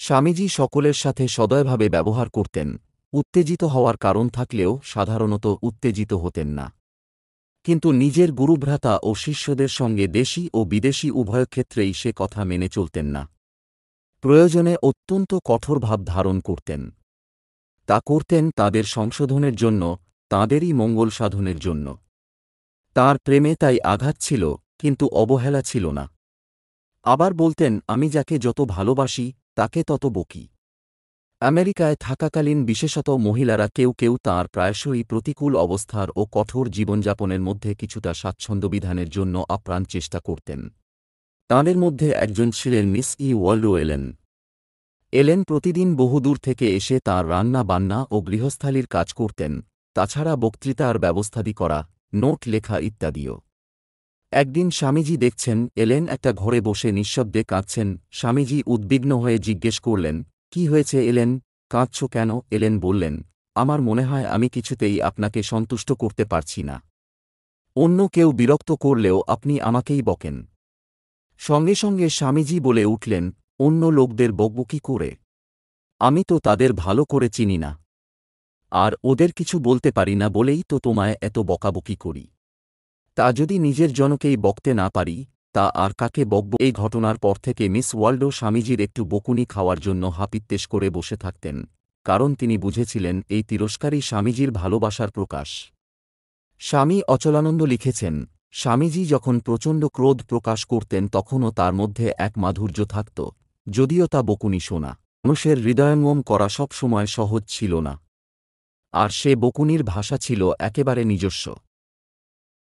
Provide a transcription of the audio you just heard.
স্বামীজী সকলের সাথে সদয়ভাবে ব্যবহার করতেন, উত্তেজিত হওয়ার কারণ থাকলেও সাধারণত উত্তেজিত হতেন না। কিন্তু নিজের গুরুভ্রাতা ও শিষ্যদের সঙ্গে দেশী ও বিদেশী উভয় ক্ষেত্রেই সে কথা মেনে চলতেন না। প্রয়োজনে অত্যন্ত কঠোর ভাব ধারণ করতেন। তা করতেন তাদের সংশোধনের জন্য, তাঁদেরই মঙ্গল সাধনের জন্য। তাঁর প্রেমে তাই আঘাত ছিল, কিন্তু অবহেলা ছিল না। আবার বলতেন, আমি যাকে যত ভালোবাসি তাকে তত বকি। আমেরিকায় থাকাকালীন বিশেষত মহিলারা কেউ কেউ তাঁর প্রায়শই প্রতিকূল অবস্থার ও কঠোর জীবনযাপনের মধ্যে কিছুটা স্বাচ্ছন্দ্য বিধানের জন্য আপ্রাণ চেষ্টা করতেন। তাঁদের মধ্যে একজন ছিলেন মিস ওয়াল্ডো এলেন। এলেন প্রতিদিন বহুদূর থেকে এসে তাঁর রান্না বান্না ও গৃহস্থালির কাজ করতেন, তাছাড়া বক্তৃতার ব্যবস্থাদি করা, নোট লেখা ইত্যাদিও। একদিন স্বামীজী দেখছেন এলেন একটা ঘরে বসে নিঃশব্দে কাঁদছেন। স্বামীজী উদ্বিগ্ন হয়ে জিজ্ঞেস করলেন, কি হয়েছে এলেন, কাঁদছ কেন? এলেন বললেন, আমার মনে হয় আমি কিছুতেই আপনাকে সন্তুষ্ট করতে পারছি না। অন্য কেউ বিরক্ত করলেও আপনি আমাকেই বকেন। সঙ্গে সঙ্গে স্বামীজী বলে উঠলেন, অন্য লোকদের বকব কি করে? আমি তো তাদের ভালো করে চিনি না, আর ওদের কিছু বলতে পারি না বলেই তো তোমায় এত বকাবকি করি। তা যদি নিজের জনকেই বকতে না পারি, তা আর কাকে বকব? এই ঘটনার পর থেকে মিস ওয়াল্ডো স্বামীজীর একটু বকুনি খাওয়ার জন্য হাপিত্যেশ করে বসে থাকতেন, কারণ তিনি বুঝেছিলেন এই তিরস্কারই স্বামীজীর ভালোবাসার প্রকাশ। স্বামী অচলানন্দ লিখেছেন, স্বামীজী যখন প্রচণ্ড ক্রোধ প্রকাশ করতেন তখনও তার মধ্যে এক মাধুর্য থাকত, যদিও তা বকুনি শোনা। মানুষের হৃদয়ঙ্গম করা সব সময় সহজ ছিল না, আর সে বকুনির ভাষা ছিল একেবারে নিজস্ব।